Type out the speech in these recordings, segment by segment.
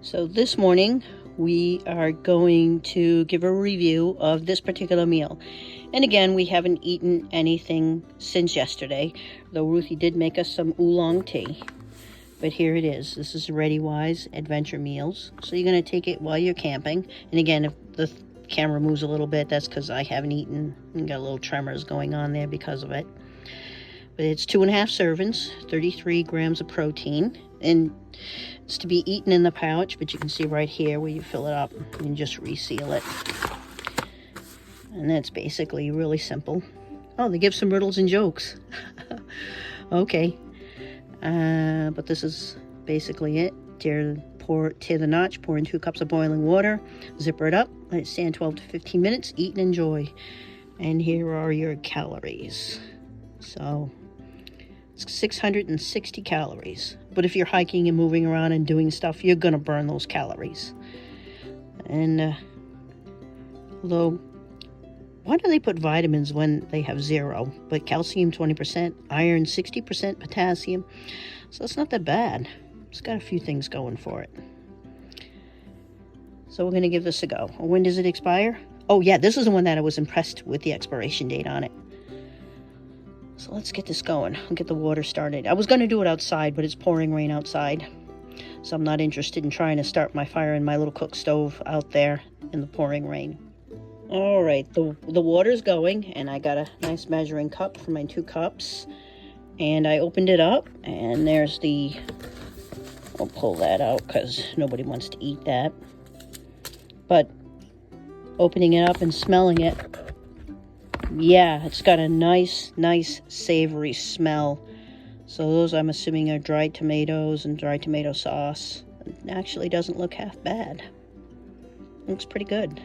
So this morning we are going to give a review of this particular meal. And again, we haven't eaten anything since yesterday, though Ruthie did make us some oolong tea. But here it is. This is ReadyWise Adventure Meals. So you're going to take it while you're camping. And again, if the camera moves a little bit, that's because I haven't eaten and got a little tremors going on there because of it. But it's 2.5 servings, 33 grams of protein, and it's to be eaten in the pouch, but you can see right here where you fill it up and just reseal it. And that's basically really simple. Oh, they give some riddles and jokes. Okay. But this is basically it. Tear the notch, pour in 2 cups of boiling water, zipper it up, let it stand 12 to 15 minutes, eat and enjoy. And here are your calories. So it's 660 calories. But if you're hiking and moving around and doing stuff, you're going to burn those calories. And although, why do they put vitamins when they have 0? But calcium 20%, iron 60%, potassium. So it's not that bad. It's got a few things going for it. So we're going to give this a go. When does it expire? Oh yeah, this is the one that I was impressed with the expiration date on it. So let's get this going. I'll get the water started. I was going to do it outside, but it's pouring rain outside. So I'm not interested in trying to start my fire in my little cook stove out there in the pouring rain. All right, the water's going, and I got a nice measuring cup for my 2 cups. And I opened it up, and there's I'll pull that out because nobody wants to eat that. But opening it up and smelling it, yeah, it's got a nice savory smell. So those, I'm assuming, are dried tomatoes and dried tomato sauce. It actually doesn't look half bad. Looks pretty good.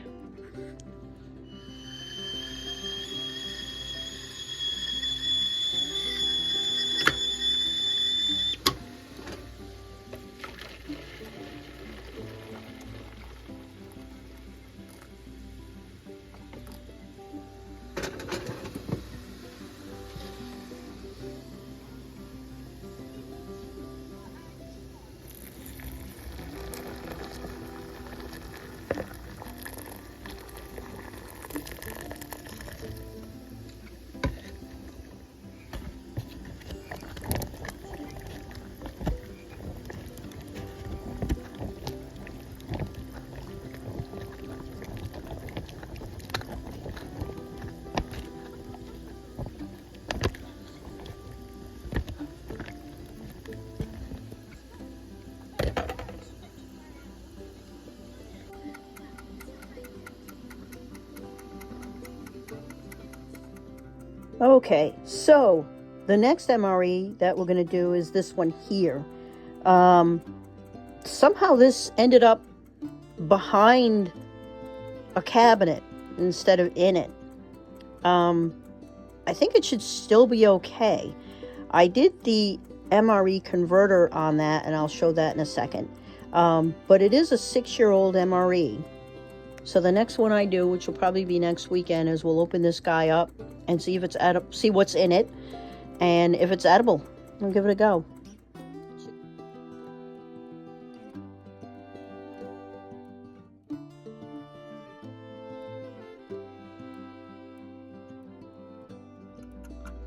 Okay, so the next MRE that we're going to do is this one here. Somehow this ended up behind a cabinet instead of in it. I think it should still be okay. I did the MRE converter on that, and I'll show that in a second. But it is a 6-year-old MRE. So the next one I do, which will probably be next weekend, is we'll open this guy up and see if it's edible, see what's in it, and if it's edible, we'll give it a go.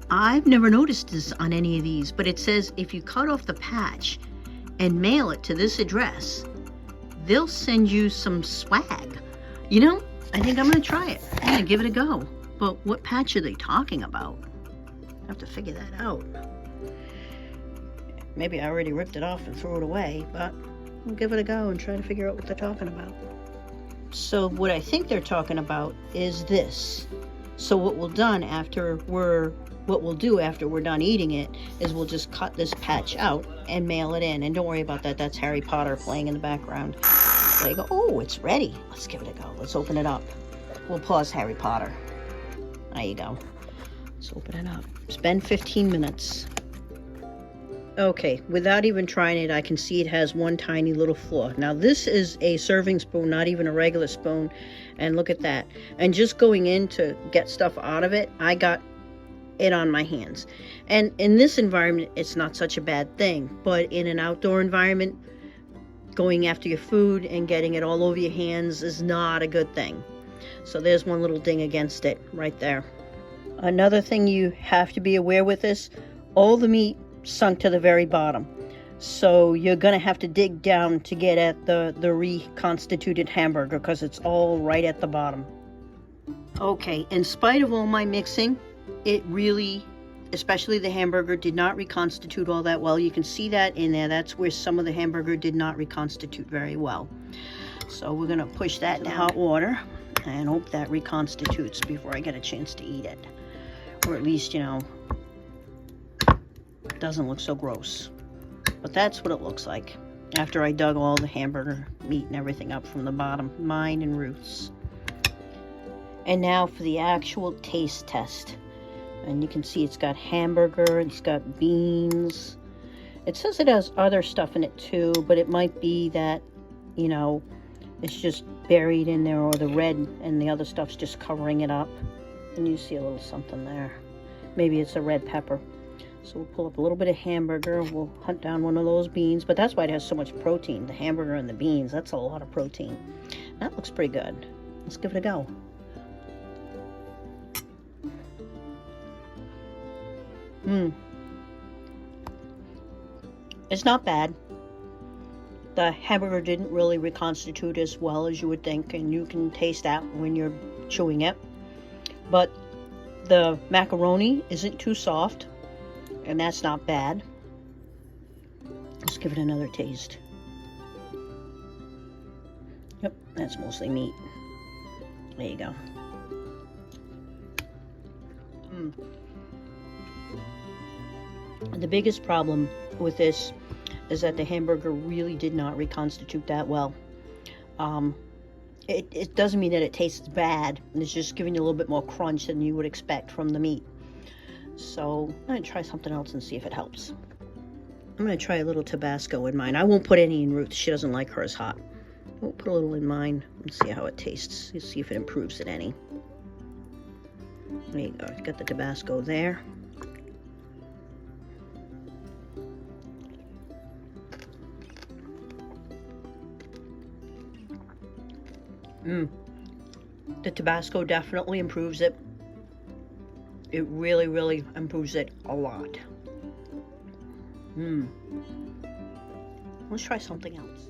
I've never noticed this on any of these, but it says if you cut off the patch and mail it to this address, they'll send you some swag. You know, I think I'm going to try it. I'm going to give it a go. But what patch are they talking about? I have to figure that out. Maybe I already ripped it off and threw it away, but I'll give it a go and try to figure out what they're talking about. So what I think they're talking about is this. So what we'll do after we're done eating it is we'll just cut this patch out and mail it in. And don't worry about that. That's Harry Potter playing in the background. There you go. Oh, it's ready. Let's give it a go. Let's open it up. We'll pause Harry Potter. There you go. Let's open it up. It's been 15 minutes. Okay, without even trying it, I can see it has one tiny little flaw. Now this is a serving spoon, not even a regular spoon. And look at that. And just going in to get stuff out of it, I got it on my hands. And in this environment, it's not such a bad thing. But in an outdoor environment, going after your food and getting it all over your hands is not a good thing. So there's one little ding against it right there. Another thing you have to be aware with this, all the meat sunk to the very bottom. So you're going to have to dig down to get at the reconstituted hamburger because it's all right at the bottom. Okay, in spite of all my mixing, it really, especially the hamburger, did not reconstitute all that well. You can see that in there. That's where some of the hamburger did not reconstitute very well. So we're going to push that in hot water and hope that reconstitutes before I get a chance to eat it. Or at least, you know, it doesn't look so gross. But that's what it looks like after I dug all the hamburger meat and everything up from the bottom, mine and Ruth's. And now for the actual taste test. And you can see it's got hamburger, it's got beans. It says it has other stuff in it too, but it might be that, you know, it's just buried in there, or the red and the other stuff's just covering it up. And you see a little something there. Maybe it's a red pepper. So we'll pull up a little bit of hamburger. We'll hunt down one of those beans, but that's why it has so much protein. The hamburger and the beans, that's a lot of protein. That looks pretty good. Let's give it a go. It's not bad. The hamburger didn't really reconstitute as well as you would think, and you can taste that when you're chewing it. But the macaroni isn't too soft, and that's not bad. Let's give it another taste. Yep, that's mostly meat. There you go. The biggest problem with this is that the hamburger really did not reconstitute that well. It doesn't mean that it tastes bad. It's just giving you a little bit more crunch than you would expect from the meat. So I'm going to try something else and see if it helps. I'm going to try a little Tabasco in mine. I won't put any in Ruth. She doesn't like hers hot. We'll put a little in mine and see how it tastes. Let's see if it improves it any. There you go. Got the Tabasco there. The Tabasco definitely improves it. It really, really improves it a lot. Let's try something else.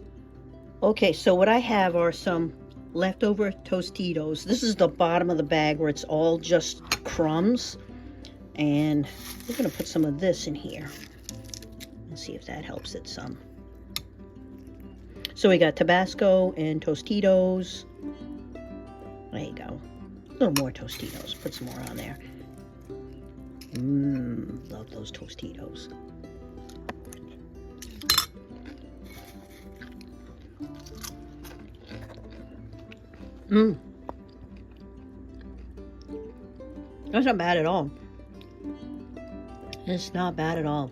Okay, so what I have are some leftover Tostitos. This is the bottom of the bag where it's all just crumbs. And we're going to put some of this in here and see if that helps it some. So we got Tabasco and Tostitos. There you go. A little more Tostitos. Put some more on there. Love those Tostitos. That's not bad at all. It's not bad at all.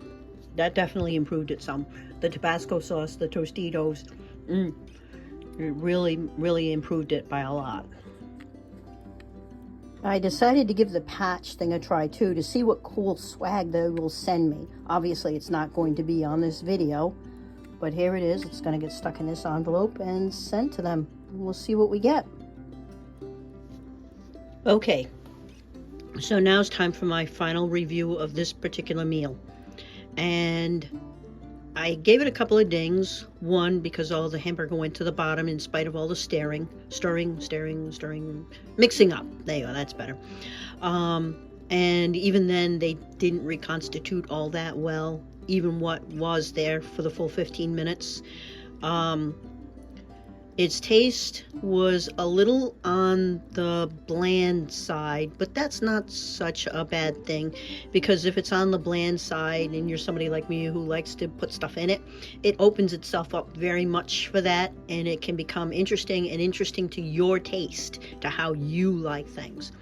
That definitely improved it some. The Tabasco sauce, the Tostitos, it really, really improved it by a lot. I decided to give the patch thing a try too, to see what cool swag they will send me. Obviously it's not going to be on this video, but here it is. It's going to get stuck in this envelope and sent to them. We'll see what we get. Okay, so now it's time for my final review of this particular meal. And I gave it a couple of dings. One, because all the hamburger went to the bottom in spite of all the stirring, mixing up. There you go, that's better. And even then, they didn't reconstitute all that well, even what was there for the full 15 minutes. Its taste was a little on the bland side, but that's not such a bad thing, because if it's on the bland side and you're somebody like me who likes to put stuff in it, it opens itself up very much for that, and it can become interesting and interesting to your taste, to how you like things.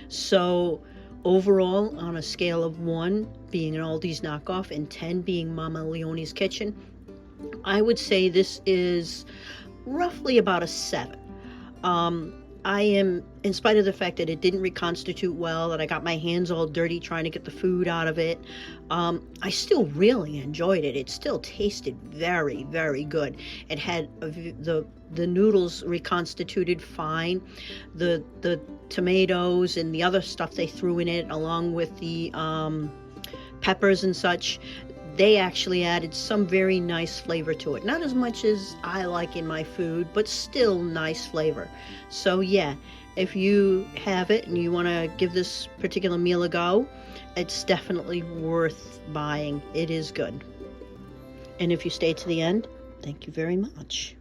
So overall, on a scale of 1 being an Aldi's knockoff and 10 being Mama Leone's Kitchen, I would say this is roughly about a 7. I am, in spite of the fact that it didn't reconstitute well, that I got my hands all dirty trying to get the food out of it, I still really enjoyed it. It still tasted very, very good. It had the noodles reconstituted fine. The tomatoes and the other stuff they threw in it, along with the peppers and such, they actually added some very nice flavor to it. Not as much as I like in my food, but still nice flavor. So yeah, if you have it and you want to give this particular meal a go, it's definitely worth buying. It is good. And if you stay to the end, thank you very much.